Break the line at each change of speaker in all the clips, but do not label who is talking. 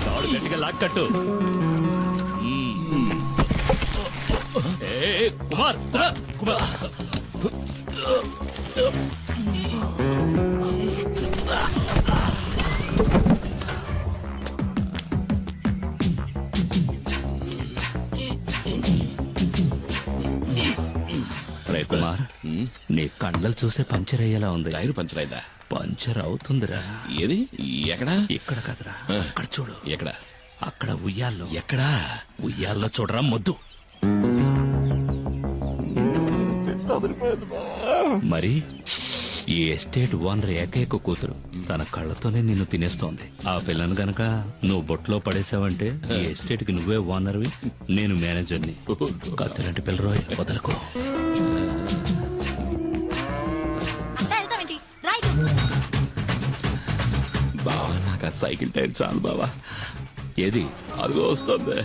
తాడు గట్టిగా లాక్కట్టు. కుమార్ కుమార్ రే కుమార్, నీ కండలు చూసే పంచర్ అయ్యేలా ఉంది.
టైర్ పంచర్ అయిందా?
పంచర్ అవుతుందిరా.
ఏది? ఎక్కడా?
ఇక్కడ కదరా, అక్కడ చూడు.
ఎక్కడ?
అక్కడ ఉయ్యాల్లో.
ఎక్కడా?
ఉయ్యాల్లో చూడరా మొద్దు. మరి ఈ ఎస్టేట్ ఓనర్ ఏకైక కూతురు తన కళ్ళతోనే నిన్ను తినేస్తోంది. ఆ పిల్లను గనక నువ్వు బొట్లో పడేసావంటే ఈ ఎస్టేట్ కి నువ్వే ఓనర్వి, నేను మేనేజర్ని. కత్తిలాంటి పిల్లరోయ్, వదలకు.
బావా, నాకు ఆ సైకిల్ టైర్ చాలు బావా.
ఏది?
అదిగో వస్తుంది.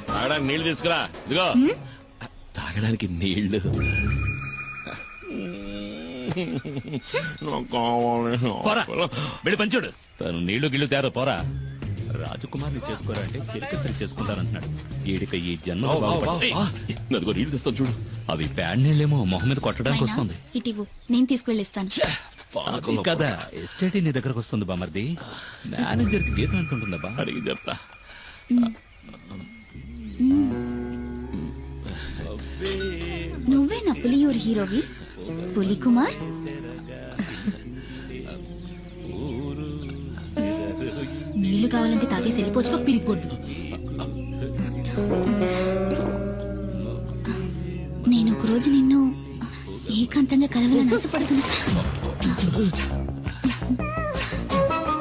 తాగడానికి నీళ్లు తీసుకురా. ఇదిగో తాగడానికి నీళ్లు.
పోరా, వెళ్ళి పంచుడు. తను నీళ్లు గిళ్ళు తేరా, పోరా. రాజకుమార్ని చేసుకోరా అంటే చిరకత్తరి చేసుకుంటానంటున్నాడు. ఈడిక ఈ జన్మ
అదిగో నీళ్లు తెస్తాను చూడు.
అవి ప్యాడ్ నీళ్ళేమో మొహం మీద కొట్టడానికి వస్తుంది.
ఇటివ్వు, నేను తీసుకువెళ్ళిస్తాను.
అది కదా, ఎస్టేట్ నీ దగ్గరకు వస్తుంది బామర్ది. మేనేజర్ కి గీతం అంటుంటుందా బా?
అడిగి చెప్తా.
నువ్వే నా పులియూరు హీరోవి, పులి కుమార్. నీళ్లు కావాలంటే తాగేసి వెళ్ళిపోవచ్చుగా పిరిగొడ్డు. నేను ఒక రోజు నిన్ను ఏకాంతంగా కలవాలని ఆశపడుతున్నా.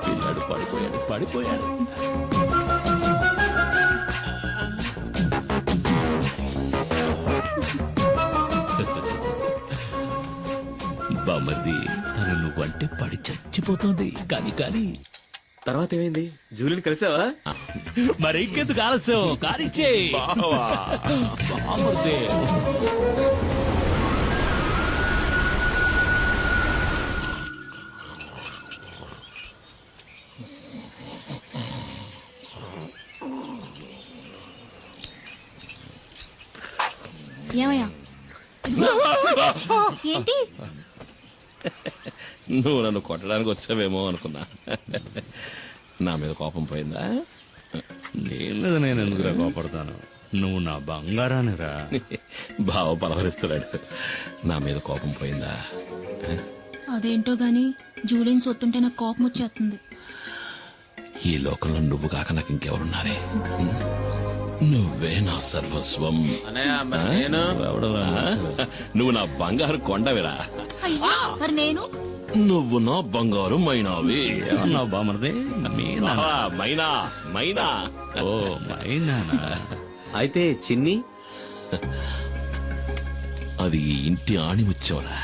పిల్లాడు పడిపోయాడు, పడిపోయాడు. బామర్ది, తను నువ్వంటే పడి చచ్చిపోతుంది. కానీ
తర్వాత ఏమైంది? జూలిని కలిసావా?
మరి ఇంకెందుకు ఆలస్యం, కానిచ్చే బామర్ది.
ఏమయ్యా? ఏంటి?
నువ్వు నన్ను కొట్టడానికి వచ్చావేమో అనుకున్నా. నా మీద కోపం పోయిందా?
నీ మీద నేను ఎందుకురా కోపడతాను? నువ్వు నా బంగారానిరా.
బావ పలవరిస్తున్నాడు. నా మీద కోపం పోయిందా?
అదేంటో గాని జూలిని సొత్తుంటే నాకు కోపం వచ్చేస్తుంది.
ఈ లోకంలో నువ్వు కాక నాకు ఇంకెవరున్నారే? నువ్వే నా సర్వస్వం. నువ్వు నా బంగారు కొండవిరా.
మరి నేను?
నువ్వు నా బంగారు మైనావి.
ఏమన్నా బామర్ది?
మైనా మైనా.
ఓ మైనానా?
అయితే చిన్ని?
అది ఈ ఇంటి ఆణిముచ్చోరా.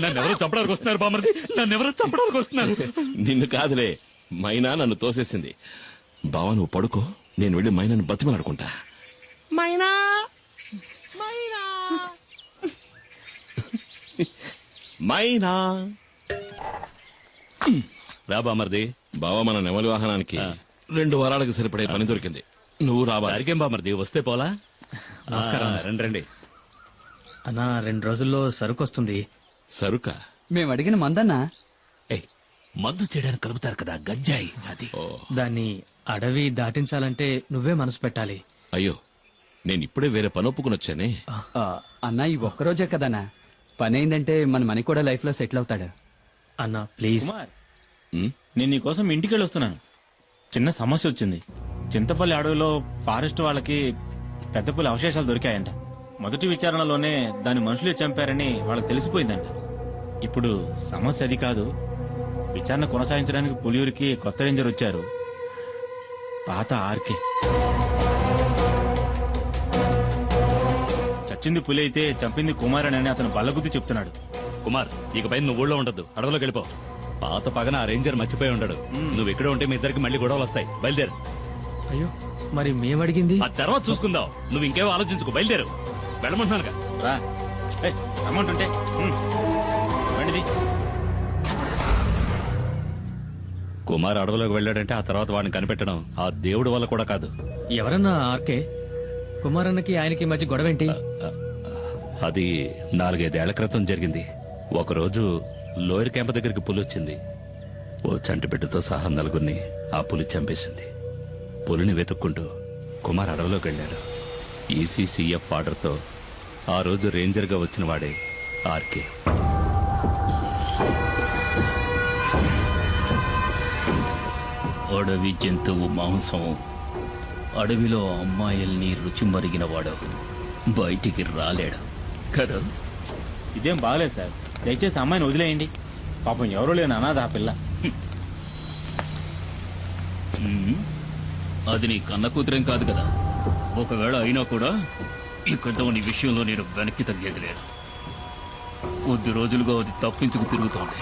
నన్నెవరో చంపడానికి వస్తున్నారు బామర్ది, నన్నెవరో చంపడానికి వస్తున్నారు.
నిన్ను కాదులే, మైనా నన్ను తోసేసింది. బావ నువ్వు పడుకో, నేను వెళ్ళి మైనాను బతిమలాడుకుంటా. మైనా మైనా మైనా.
రా బామర్ది.
బావ మన నెమలి వాహనానికి 2 వారాలకు సరిపడే పని దొరికింది. నువ్వు రావాలి.
అరికేం బామర్ది, వస్తే పోలా. నమస్కారం. రండి రండి.
అన్నా 2 రోజుల్లో సరుకు వస్తుంది.
సరుకా?
మేము అడిగిన మందన్నా.
ఏయ్, మందు చేయడానికి కలుపుతారు కదా, గంజాయి. అది
దాన్ని అడవి దాటించాలంటే నువ్వే మనసు పెట్టాలి.
అయ్యో, నేను ఇప్పుడే వేరే పని ఒప్పుకుని వచ్చానే.
అన్నా ఈ ఒక్కరోజే కదన్నా, పని అయిందంటే మన మనీ కూడా లైఫ్ లో సెటిల్ అవుతాడు. అన్నా ప్లీజ్.
నేను నీకోసం ఇంటికి వెళ్ళొస్తున్నాను. చిన్న సమస్య వచ్చింది. చింతపల్లి అడవిలో ఫారెస్ట్ వాళ్ళకి పెద్ద పులి అవశేషాలు దొరికాయంట. మొదటి విచారణలోనే దాని మనుషులే చంపారని వాళ్ళకి తెలిసిపోయిందంట. ఇప్పుడు సమస్య అది కాదు, విచారణ కొనసాగించడానికి పులియూరికి కొత్త రేంజర్ వచ్చారు. పాత ఆర్కే. చచ్చింది పులి అయితే చంపింది కుమారన్ అని అతను బల్లగుద్ది చెప్తున్నాడు.
కుమార్, ఇకపై నువ్వు ఊళ్ళో ఉండద్దు, అడవిలోకి వెళ్ళిపో. పాత పగన ఆ రేంజర్ మర్చిపోయి ఉంటాడు. నువ్వు ఇక్కడే ఉంటే మీ ఇద్దరికి మళ్ళీ గొడవలు వస్తాయి. బయలుదేరు.
అయ్యో, మరి మేమడిగింది?
ఆ తర్వాత చూసుకుందాం. నువ్వు ఇంకేమో ఆలోచించుకో, బయలుదేరు. వెళ్ళమంటున్నానుగా.
రా. అమౌంట్ ఉంటే బండిది.
కుమార్ అడవిలోకి వెళ్ళాడంటే ఆ తర్వాత వాడిని కనిపెట్టడం ఆ దేవుడి వల్ల కూడా కాదు.
ఎవరన్నా ఆర్కే? కుమారన్నకి ఆయనకి మధ్య గొడవ ఏంటి?
అది 4-5 ఏళ్ల క్రితం జరిగింది. ఒకరోజు లోయర్ క్యాంప్ దగ్గరికి పులి వచ్చింది. ఓ చంటి బిడ్డతో సహా 4గురిని ఆ పులి చంపేసింది. పులిని వెతుక్కుంటూ కుమార్ అడవిలోకి వెళ్ళాడు. ఈసీసీఎఫ్ ఆర్డర్తో ఆ రోజు రేంజర్గా వచ్చిన వాడే ఆర్కే.
అడవి జంతువు మాంసం, అడవిలో అమ్మాయిల్ని రుచి మరిగినవాడు బయటికి రాలేడు కదా.
ఇదేం బాగలేదు సార్. దయచేసి అమ్మాయిని వదిలేయండి. పాపం ఎవరో లేని అనాథ ఆ పిల్ల.
అది నీ కన్న కూతురేం కాదు కదా. ఒకవేళ అయినా కూడా ఇక దాని విషయంలో నేను వెనక్కి తగ్గేది లేదు. కొద్ది రోజులుగా అది తప్పించుకు తిరుగుతోంది.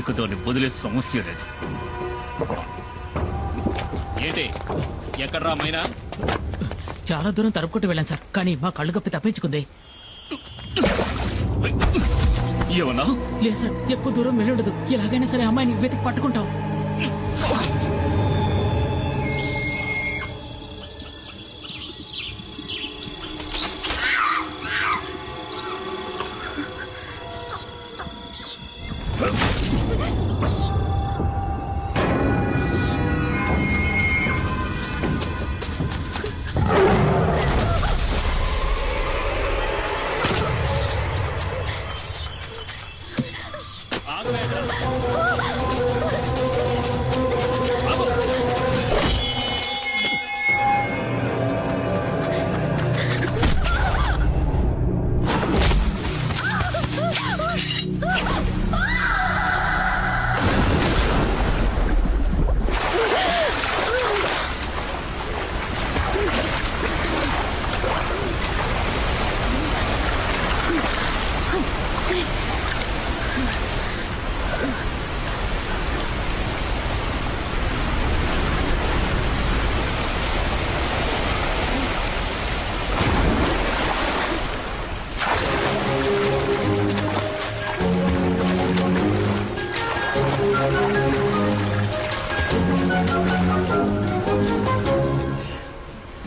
ఇక దాన్ని వదిలే సమస్య లేదు.
ఏంటి, ఎక్కడ్రా మైనా?
చాలా దూరం తరుపుకుంటూ వెళ్ళాను సార్, కానీ మా కళ్ళు కప్పి తప్పించుకుంది.
ఏమన్నా?
లేదు సార్, ఎక్కువ దూరం వెళ్ళుండదు. ఎలాగైనా సరే అమ్మాయిని వెతికి పట్టుకుంటాం.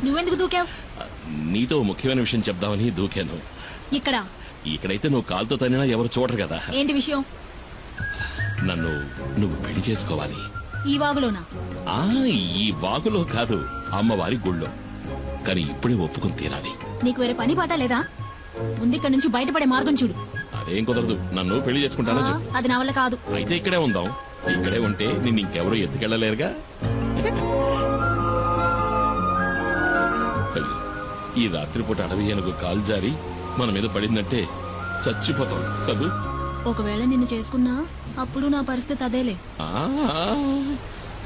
నువ్వెందుకు దూకావు?
నీతో ముఖ్యమైన విషయం చెప్దామని దూకాను.
ఇక్కడ
ఇక్కడైతే నువ్వు కాలుతో తనినా ఎవరు చూడరు కదా.
ఏంటి విషయం?
నువ్వు పెళ్లి చేసుకోవాలి.
ఈ వాగులోనా?
ఆ ఈ వాగులో కాదు, అమ్మవారి గుళ్ళో. కానీ ఇప్పుడే ఒప్పుకుని తీరాలి.
నీకు వేరే పని పాట లేదా? ముందు ఇక్కడ నుంచి బయటపడే మార్గం చూడు.
అదేం కుదరదు. నన్ను పెళ్లి చేసుకుంటానని
ఆ,
చెప్పు.
అది నా వల్ల కాదు.
అయితే ఇక్కడే ఉందాం. ఇక్కడే ఉంటే నిన్ను ఇంకెవరూ ఎత్తుకెళ్ళలేరుగా. ఈ రాత్రిపూట అడవి ఏనుగు కాలు జారి మన మీద పడిందంటే చచ్చిపోతాం కదూ.
ఒకవేళ నిన్ను చేసుకున్నా అప్పుడు నా పరిస్థితి అదేలే.
ఆ,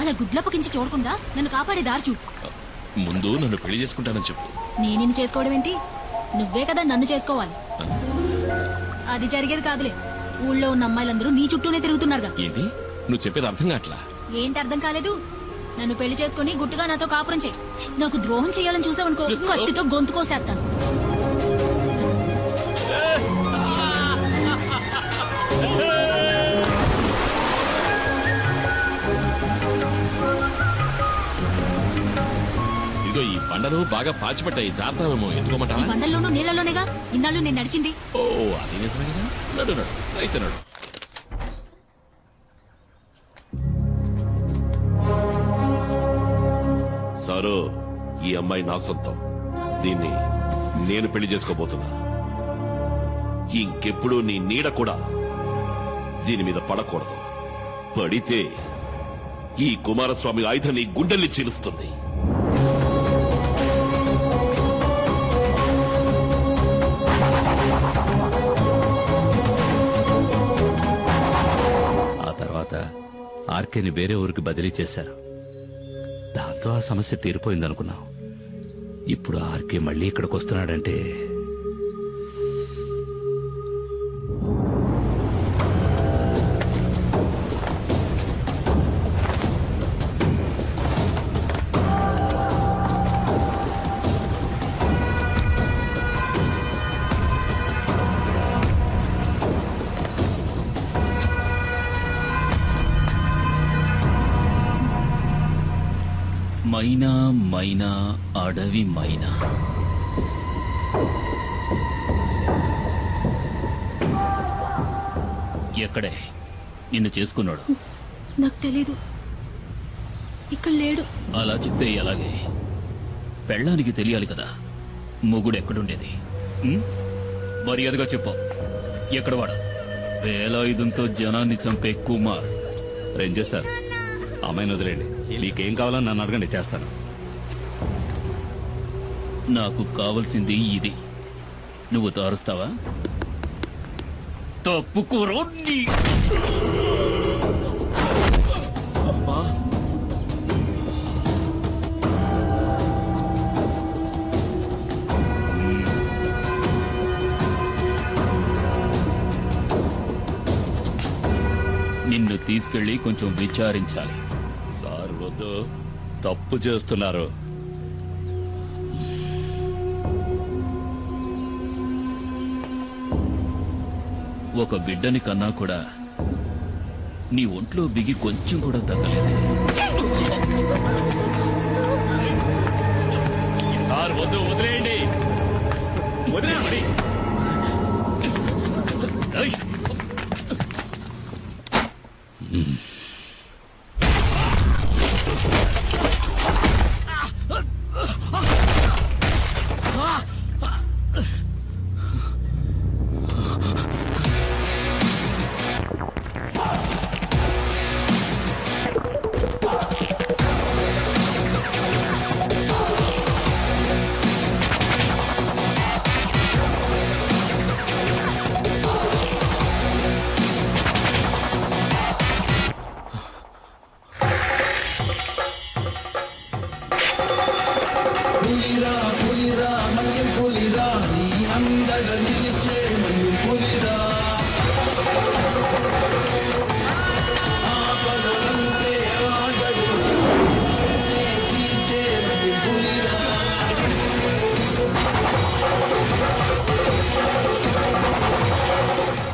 అలా గుడ్లప్పకించి చూడకుండా నన్ను కాపాడే దారి చూడు.
ముందు నన్ను పెళ్లి చేసుకుంటానని చెప్పు.
నేను నిన్ను చేసుకోవడం ఏంటి? నువ్వే కదా నన్ను చేసుకోవాలి. అది జరిగేది కాదులే. ఊళ్ళో ఉన్న అమ్మాయిలందరూ నీ చుట్టూనే తిరుగుతున్నారుగా.
ఏంటి నువ్వు చెప్పేది అర్థం కావట్లా?
ఏంటి అర్థం కాలేదు? నన్ను పెళ్లి చేసుకుని గుట్టుగా నాతో కాపురం చేయి. నాకు ద్రోహం చేయాలని చూసావనుకో, కత్తితో గొంతు కోసేస్తాను.
ఇదిగో ఈ బండలు బాగా పాచిపట్టాయి, జాగ్రత్తమేమో.
ఈ
ఎత్తుకోమంటావా?
బండల్లోనూ నీళ్ళలోనేగా ఇన్నాళ్ళు నేను నడిచింది.
ఓ అది నిజమే కదా. నడు నడు అయితే నడు.
సారు, ఈ అమ్మాయి నా సొంతం. దీన్ని నేను పెళ్లి చేసుకోబోతున్నా. ఇంకెప్పుడు నీ నీడ కూడా దీని మీద పడకూడదు. పడితే ఈ కుమారస్వామి ఆయుధం నీ గుండెల్ని చీలుస్తుంది.
ఆ తర్వాత ఆర్కేని వేరే ఊరికి బదిలీ చేశారు. దాంతో ఆ సమస్య తీరిపోయిందనుకున్నాం. ఇప్పుడు ఆర్కే మళ్ళీ ఇక్కడికి వస్తున్నాడంటే
మైనా మైనా అడవి మైనా. ఎక్కడే నిన్ను చేసుకున్నాడు?
నాకు తెలీదు, ఇక్కడ లేడు.
అలా చెప్తే ఎలాగే? పెళ్ళానికి తెలియాలి కదా మొగుడు ఎక్కడుండేది. మర్యాదగా చెప్పు, ఎక్కడ వాడు? వేలాయుధంతో జనాన్ని చంపే కుమార్.
రేంజర్ సార్, అమ్మాయిని వదిలేండి. మీకేం కావాలని నన్ను అడగండి, చేస్తాను.
నాకు కావలసింది ఇది. నువ్వు తారుస్తావా? తప్పుకోరో. నిన్ను తీసుకెళ్లి కొంచెం విచారించాలి.
సార్ వద్దు, తప్పు చేస్తున్నారు.
ఒక బిడ్డని కన్నా కూడా నీ ఒంట్లో బిగి కొంచెం కూడా తగ్గలేదు.
సార్ వద్దు, వదిలేయండి.
వదిలేయండి. ఏయ్!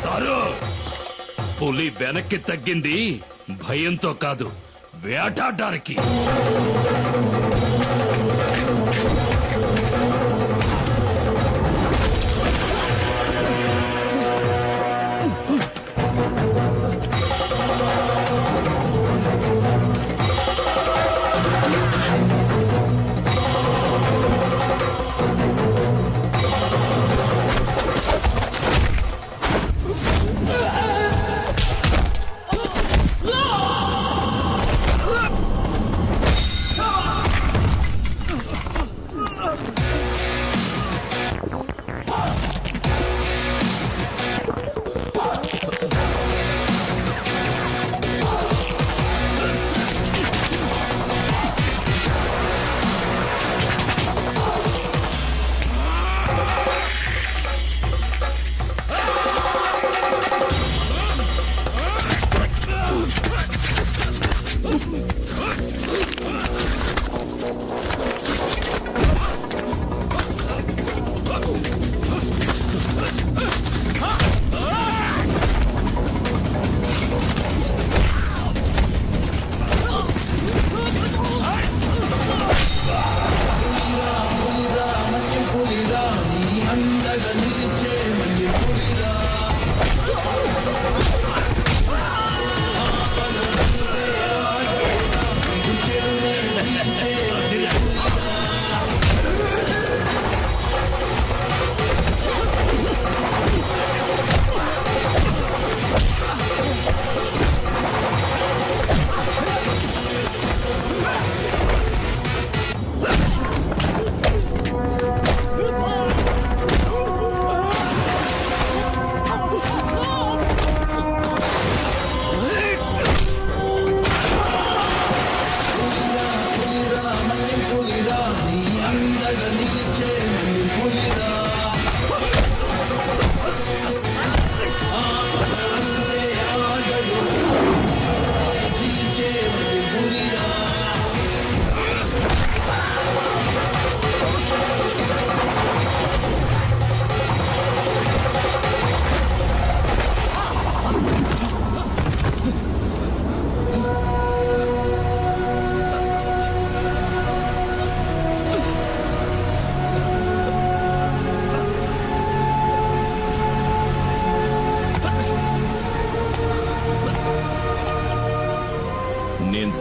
సారు, పులి వెనక్కి తగ్గింది భయంతో కాదు, వేటాడడానికి.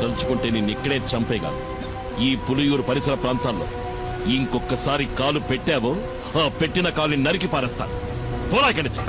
తలుచుకుంటే నిన్ను ఇక్కడే చంపేగాను. ఈ పులియూరు పరిసర ప్రాంతాల్లో ఇంకొకసారి కాలు పెట్టావో ఆ పెట్టిన కాలుని నరికి పారేస్తాను. పోరా ఇక్కడి నుంచి.